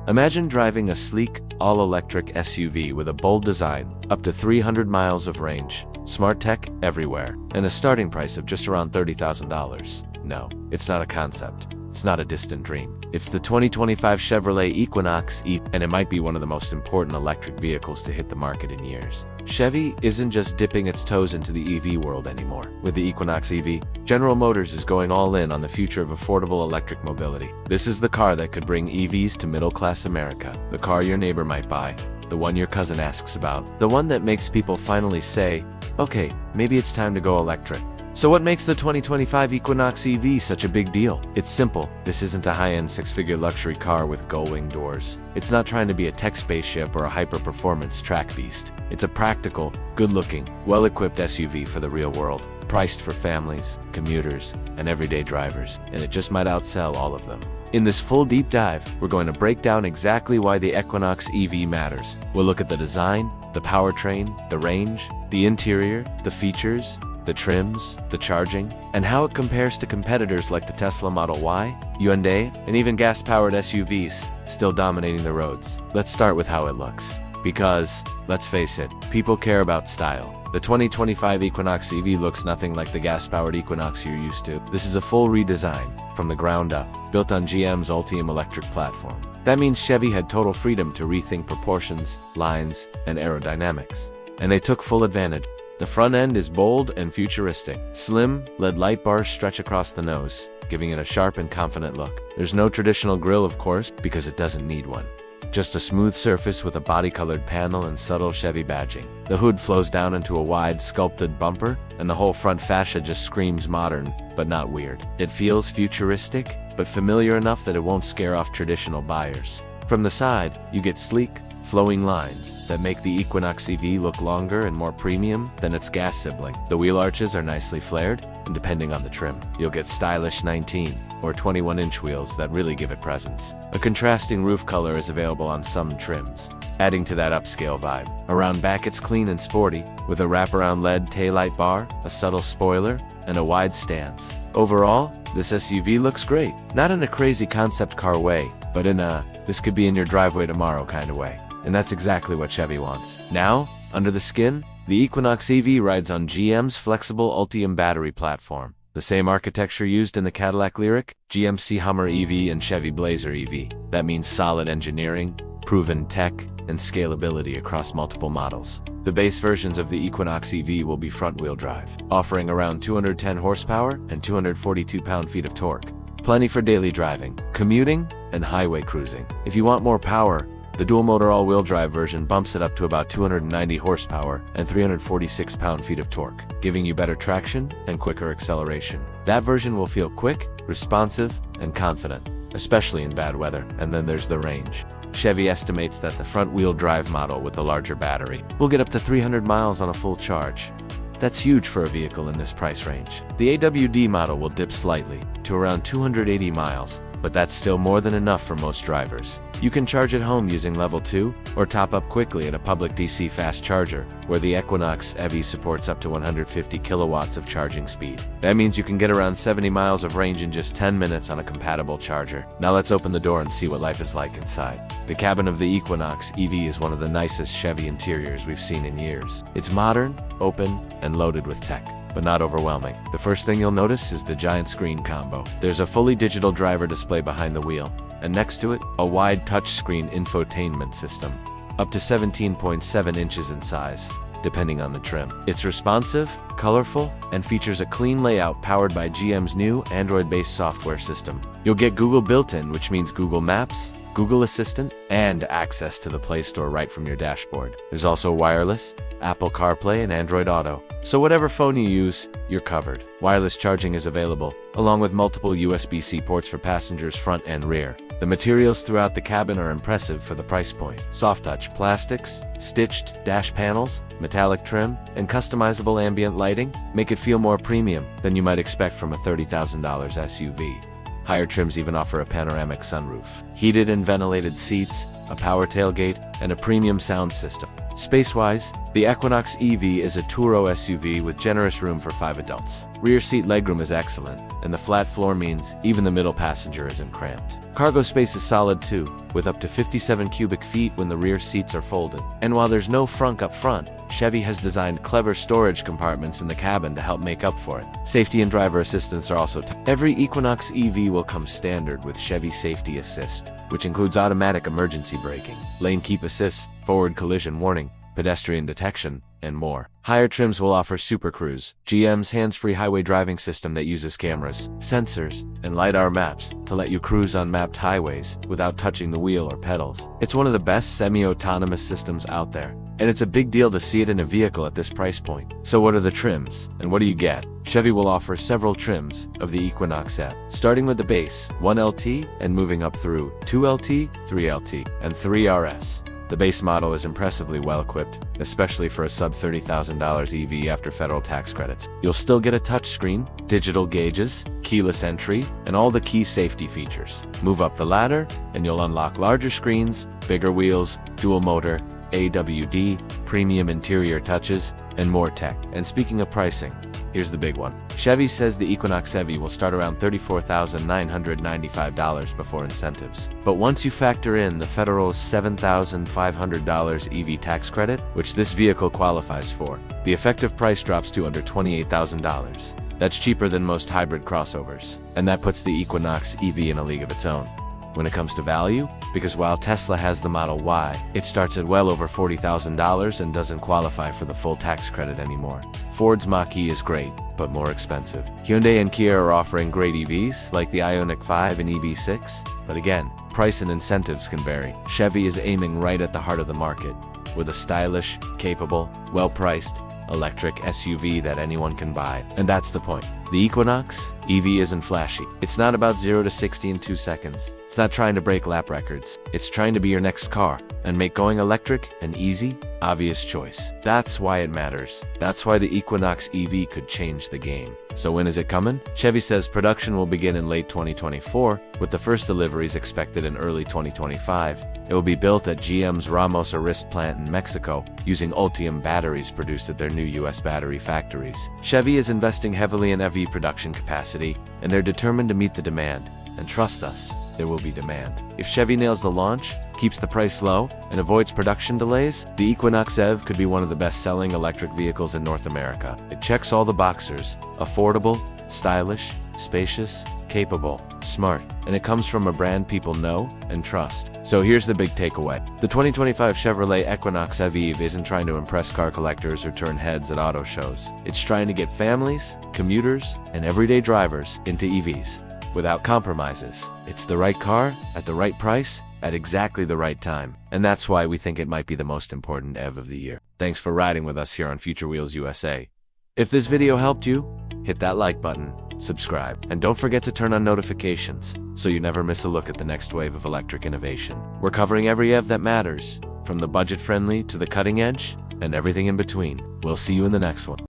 Imagine driving a sleek, all-electric SUV with a bold design, up to 300 miles of range, smart tech everywhere, and a starting price of just around $30,000. No, it's not a concept. It's not a distant dream. It's the 2025 Chevrolet Equinox EV, and it might be one of the most important electric vehicles to hit the market in years. Chevy isn't just dipping its toes into the EV world anymore. With the Equinox EV, General Motors is going all in on the future of affordable electric mobility. This is the car that could bring EVs to middle-class America. The car your neighbor might buy, the one your cousin asks about, the one that makes people finally say, okay, maybe it's time to go electric. So what makes the 2025 Equinox EV such a big deal? It's simple. This isn't a high-end six-figure luxury car with gull-wing doors. It's not trying to be a tech spaceship or a hyper-performance track beast. It's a practical, good-looking, well-equipped SUV for the real world, priced for families, commuters, and everyday drivers, and it just might outsell all of them. In this full deep dive, we're going to break down exactly why the Equinox EV matters. We'll look at the design, the powertrain, the range, the interior, the features, the trims, the charging, and how it compares to competitors like the Tesla Model Y, Hyundai, and even gas-powered SUVs, still dominating the roads. Let's start with how it looks. Because, let's face it, people care about style. The 2025 Equinox EV looks nothing like the gas-powered Equinox you're used to. This is a full redesign, from the ground up, built on GM's Ultium electric platform. That means Chevy had total freedom to rethink proportions, lines, and aerodynamics. And they took full advantage. The front end is bold and futuristic. Slim, LED light bars stretch across the nose, giving it a sharp and confident look. There's no traditional grille, of course, because it doesn't need one. Just a smooth surface with a body-colored panel and subtle Chevy badging. The hood flows down into a wide, sculpted bumper, and the whole front fascia just screams modern, but not weird. It feels futuristic, but familiar enough that it won't scare off traditional buyers. From the side, you get sleek, flowing lines that make the Equinox EV look longer and more premium than its gas sibling. The wheel arches are nicely flared, and depending on the trim, you'll get stylish 19 or 21-inch wheels that really give it presence. A contrasting roof color is available on some trims, adding to that upscale vibe. Around back it's clean and sporty, with a wraparound LED taillight bar, a subtle spoiler, and a wide stance. Overall, this SUV looks great. Not in a crazy concept car way, but in a this could be in your driveway tomorrow kind of way. And that's exactly what Chevy wants. Now, under the skin, the Equinox EV rides on GM's flexible Ultium battery platform. The same architecture used in the Cadillac Lyriq, GMC Hummer EV, and Chevy Blazer EV. That means solid engineering, proven tech, and scalability across multiple models. The base versions of the Equinox EV will be front-wheel drive, offering around 210 horsepower and 242 pound-feet of torque. Plenty for daily driving, commuting, and highway cruising. If you want more power, the dual-motor all-wheel drive version bumps it up to about 290 horsepower and 346 pound-feet of torque, giving you better traction and quicker acceleration. That version will feel quick, responsive, and confident, especially in bad weather. And then there's the range. Chevy estimates that the front-wheel drive model with the larger battery will get up to 300 miles on a full charge. That's huge for a vehicle in this price range. The AWD model will dip slightly, to around 280 miles, but that's still more than enough for most drivers. You can charge at home using Level 2, or top up quickly at a public DC fast charger, where the Equinox EV supports up to 150 kilowatts of charging speed. That means you can get around 70 miles of range in just 10 minutes on a compatible charger. Now let's open the door and see what life is like inside. The cabin of the Equinox EV is one of the nicest Chevy interiors we've seen in years. It's modern, open, and loaded with tech, but not overwhelming. The first thing you'll notice is the giant screen combo. There's a fully digital driver display behind the wheel, and next to it, a wide touchscreen infotainment system, up to 17.7 inches in size, depending on the trim. It's responsive, colorful, and features a clean layout powered by GM's new Android-based software system. You'll get Google built-in, which means Google Maps, Google Assistant, and access to the Play Store right from your dashboard. There's also wireless, Apple CarPlay, and Android Auto. So whatever phone you use, you're covered. Wireless charging is available, along with multiple USB-C ports for passengers front and rear. The materials throughout the cabin are impressive for the price point. Soft-touch plastics, stitched dash panels, metallic trim, and customizable ambient lighting make it feel more premium than you might expect from a $30,000 SUV. Higher trims even offer a panoramic sunroof, heated and ventilated seats, a power tailgate, and a premium sound system. Space-wise, the Equinox EV is a Turo SUV with generous room for 5 adults. Rear seat legroom is excellent, and the flat floor means even the middle passenger isn't cramped. Cargo space is solid too, with up to 57 cubic feet when the rear seats are folded. And while there's no frunk up front, Chevy has designed clever storage compartments in the cabin to help make up for it. Safety and driver assistance are also Every Equinox EV will come standard with Chevy Safety Assist, which includes automatic emergency braking, lane keep assist, forward collision warning, pedestrian detection, and more. Higher trims will offer Super Cruise, GM's hands-free highway driving system that uses cameras, sensors, and LiDAR maps to let you cruise on mapped highways without touching the wheel or pedals. It's one of the best semi-autonomous systems out there, and it's a big deal to see it in a vehicle at this price point. So what are the trims, and what do you get? Chevy will offer several trims of the Equinox EV, starting with the base 1LT and moving up through 2LT, 3LT, and 3RS. The base model is impressively well equipped, especially for a sub-$30,000 EV after federal tax credits. You'll still get a touchscreen, digital gauges, keyless entry, and all the key safety features. Move up the ladder, and you'll unlock larger screens, bigger wheels, dual motor, AWD, premium interior touches, and more tech. And speaking of pricing, here's the big one. Chevy says the Equinox EV will start around $34,995 before incentives. But once you factor in the federal $7,500 EV tax credit, which this vehicle qualifies for, the effective price drops to under $28,000. That's cheaper than most hybrid crossovers. And that puts the Equinox EV in a league of its own when it comes to value, because while Tesla has the Model Y, it starts at well over $40,000 and doesn't qualify for the full tax credit anymore. Ford's Mach-E is great, but more expensive. Hyundai and Kia are offering great EVs, like the Ioniq 5 and EV6, but again, price and incentives can vary. Chevy is aiming right at the heart of the market, with a stylish, capable, well-priced, electric SUV that anyone can buy. And that's the point. The Equinox EV isn't flashy. It's not about 0 to 60 in 2 seconds. It's not trying to break lap records. It's trying to be your next car and make going electric an easy, obvious choice. That's why it matters. That's why the Equinox EV could change the game. So when is it coming? Chevy says production will begin in late 2024, with the first deliveries expected in early 2025. It will be built at GM's Ramos Arizpe plant in Mexico, using Ultium batteries produced at their new US battery factories. Chevy is investing heavily in EV production capacity, and they're determined to meet the demand. And trust us, there will be demand. If Chevy nails the launch, keeps the price low, and avoids production delays, the Equinox EV could be one of the best-selling electric vehicles in North America. It checks all the boxes: affordable, stylish, spacious, capable, smart, and it comes from a brand people know and trust. So here's the big takeaway. The 2025 Chevrolet Equinox EV isn't trying to impress car collectors or turn heads at auto shows. It's trying to get families, commuters, and everyday drivers into EVs without compromises. It's the right car, at the right price, at exactly the right time. And that's why we think it might be the most important EV of the year. Thanks for riding with us here on Future Wheels USA. If this video helped you, hit that like button, subscribe, and don't forget to turn on notifications so you never miss a look at the next wave of electric innovation. We're covering every EV that matters, from the budget-friendly to the cutting edge, and everything in between. We'll see you in the next one.